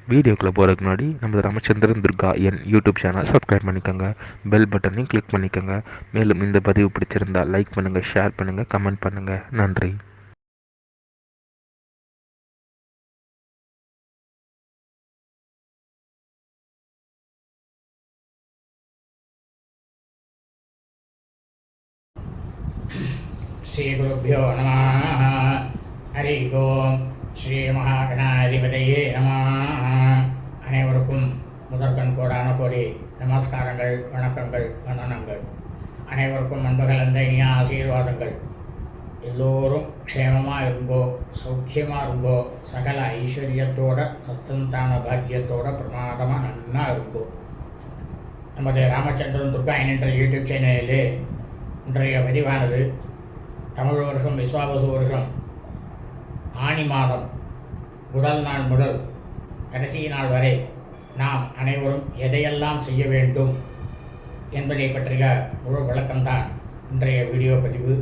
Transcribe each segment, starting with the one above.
வீடியோக்குள்ளே போகிறதுக்கு முன்னாடி நம்ம ராமச்சந்திரன் துர்கா என் யூடியூப் சேனல் சப்ஸ்கிரைப் பண்ணிக்கோங்க, பெல் பட்டனையும் கிளிக் பண்ணிக்கோங்க. மேலும் இந்த பதிவு பிடிச்சிருந்தால் லைக் பண்ணுங்கள், ஷேர் பண்ணுங்கள், கமெண்ட் பண்ணுங்கள். நன்றி. ஸ்ரீகுருப்போ நம. ஹரி ஓம். ஸ்ரீ மகாகணாதிபதியே நம. அனைவருக்கும் முதற்கண் கோடான கோடி நமஸ்காரங்கள், வணக்கங்கள், வந்தனங்கள். அனைவருக்கும் அன்புகலந்த இனிய ஆசீர்வாதங்கள். எல்லோரும் க்ஷேமமாக இருங்கோ, சௌக்கியமாக இருங்கோ, சகல ஐஸ்வர்யத்தோட சத்சந்தான பாக்கியத்தோட பிரமாதமாக நன்னா இருங்கோ. நமது ராமச்சந்திரன் துர்கா என்ற யூடியூப் சேனலிலே இன்றைய பதிவானது தமிழ் வருஷம் விஸ்வாவசு வருஷம் ஆனி மாதம் முதல் நாள் முதல் கடைசி நாள் வரை நாம் அனைவரும் எதையெல்லாம் செய்ய வேண்டும் என்பதை பற்றிய முழு விளக்கம்தான் இன்றைய வீடியோ பதிவு.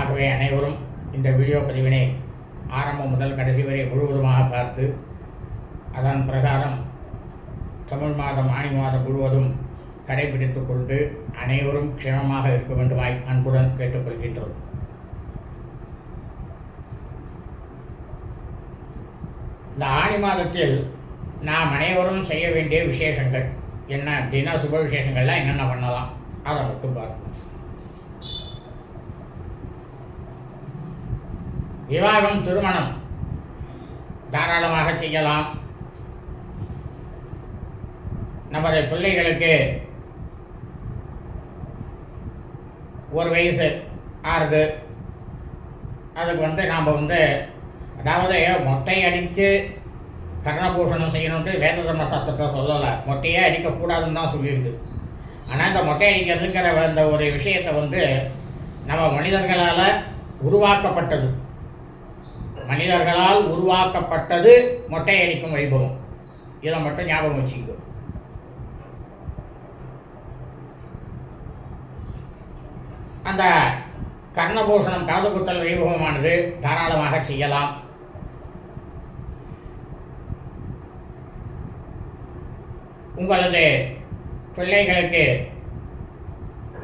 ஆகவே அனைவரும் இந்த வீடியோ பதிவினை ஆரம்பம் முதல் கடைசி வரை முழுவதுமாக பார்த்து அதன் பிரகாரம் தமிழ் மாதம் ஆனி மாதம் முழுவதும் கடைபிடித்து கொண்டு அனைவரும் க்ஷேமமாக இருக்க வேண்டுமாய் அன்புடன் கேட்டுக்கொள்கின்றோம். இந்த ஆனி மாதத்தில் நாம் அனைவரும் செய்ய வேண்டிய விசேஷங்கள் என்ன அப்படின்னா, சுப விசேஷங்கள்லாம் என்னென்ன பண்ணலாம் அதை மட்டும் பார்ப்போம். விவாகம், திருமணம் தாராளமாக செய்யலாம். நமது பிள்ளைகளுக்கு ஒரு வயசு ஆறுது, அதுக்கு நாம் அதாவது மொட்டை அடித்து கர்ணபூஷணம் செய்யணுன்ட்டு வேத தர்ம சாஸ்திரத்தை சொல்லலை, மொட்டையே அடிக்கக்கூடாதுன்னு தான் சொல்லியிருக்கு. ஆனால் இந்த மொட்டை அடிக்கிறதுங்கிற அந்த ஒரு விஷயத்தை நம்ம மனிதர்களால் உருவாக்கப்பட்டது, மனிதர்களால் உருவாக்கப்பட்டது மொட்டை அடிக்கும் வைபவம். இதை மட்டும் ஞாபகம் வச்சுக்கோ. அந்த கர்ணபூஷணம் காது குத்தல் வைபவமானது தாராளமாக செய்யலாம். உங்களது பிள்ளைகளுக்கு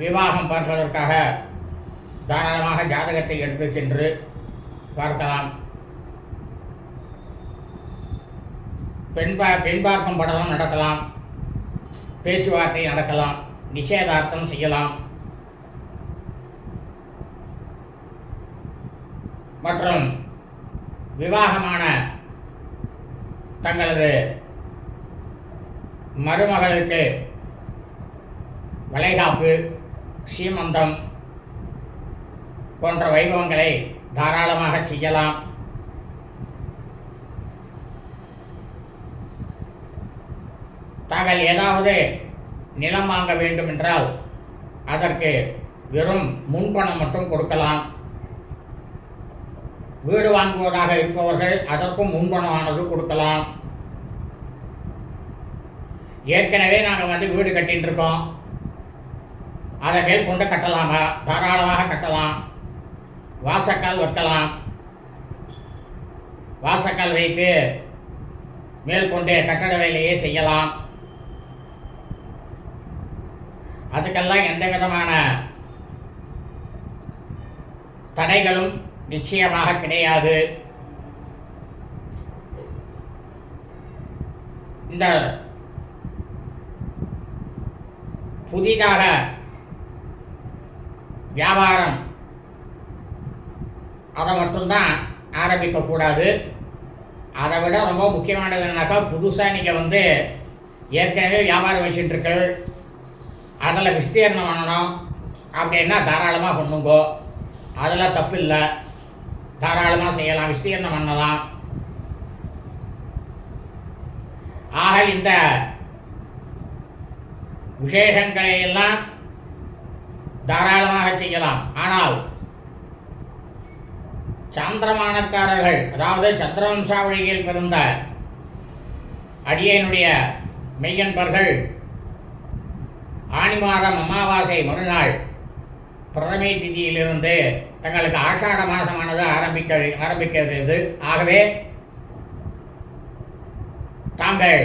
விவாகம் பார்ப்பதற்காக தாராளமாக ஜாதகத்தை எடுத்து சென்று பார்க்கலாம். பெண் பார்க்கும் படலம் நடக்கலாம், பேச்சுவார்த்தை நடக்கலாம், நிச்சயதார்த்தம் செய்யலாம். மற்றும் விவாகமான தங்களது மருமகளுக்கு வளைகாப்பு, சீமந்தம் போன்ற வைபவங்களை தாராளமாக செய்யலாம். தாங்கள் ஏதாவது நிலம் வாங்க வேண்டும் என்றால் அதற்கு வெறும் முன்பணம் மட்டும் கொடுக்கலாம். வீடு வாங்குவதாக இருப்பவர்கள் அதற்கும் முன்பணமானது கொடுக்கலாம். ஏற்கனவே நாங்கள் வீடு கட்டின்னு இருக்கோம், அதை மேல் கொண்டு கட்டலாமா? தாராளமாக கட்டலாம். வாசக்கால் வைக்கலாம், வாசக்கால் வைத்து மேல் கொண்டு கட்டட வேலையே செய்யலாம். அதுக்கெல்லாம் எந்த விதமான தடைகளும் நிச்சயமாக கிடையாது. இந்த புதிதாக வியாபாரம் அதை மட்டும்தான் ஆரம்பிக்கக்கூடாது. அதை விட ரொம்ப முக்கியமானது என்னன்னாக்கா, புதுசாக நீங்கள் ஏற்கனவே வியாபாரம் வச்சுட்டுருக்கு, அதில் விஸ்தீர்ணம் பண்ணணும் அப்படின்னா தாராளமாக பண்ணுங்கோ, அதில் தப்பு இல்லை, தாராளமாக செய்யலாம், விஸ்தீர்ணம் பண்ணலாம். ஆக இந்த விசேஷங்களை எல்லாம் தாராளமாக செய்யலாம். ஆனால் சாந்திரமானக்காரர்கள், அதாவது சந்திரவம்சாவழியில் பிறந்த அடியனுடைய மெய்யன்பர்கள் ஆனி மாதம் அமாவாசை மறுநாள் பிரதமை திதியிலிருந்து தங்களுக்கு ஆஷாட மாதமானது ஆரம்பிக்கிறது. ஆகவே தாங்கள்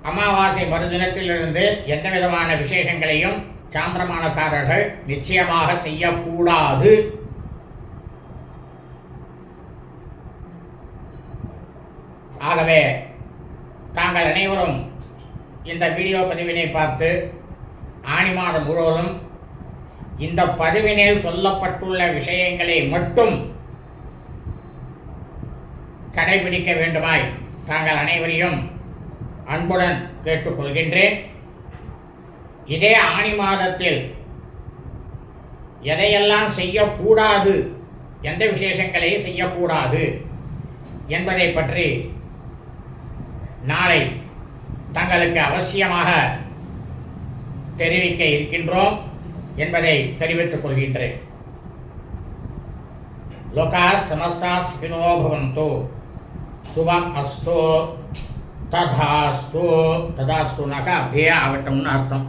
அமாவாசை மறுதினத்திலிருந்து எந்த விதமான விசேஷங்களையும் சாந்திரமானக்காரர்கள் நிச்சயமாக செய்யக்கூடாது. ஆகவே தாங்கள் அனைவரும் இந்த வீடியோ பதிவினை பார்த்து ஆனி மாதம் முழுவதும் இந்த பதிவினில் சொல்லப்பட்டுள்ள விஷயங்களை மட்டும் கடைபிடிக்க வேண்டுமாய் தாங்கள் அனைவரையும் அன்புடன் கேட்டுக்கொள்கின்றேன். இதே ஆனி மாதத்தில் எதையெல்லாம் செய்யக்கூடாது, எந்த விசேஷங்களை செய்யக்கூடாது என்பதை பற்றி நாளை தங்களுக்கு அவசியமாக தெரிவிக்க இருக்கின்றோம் என்பதை தெரிவித்துக் கொள்கின்றேன். லோகா சமஸ்தா சுகினோ பவந்து. சுபம் அஸ்து. ததாஸ்து. ததாஸ்துனாக்கா அப்படியே ஆகட்டும்னு அர்த்தம்.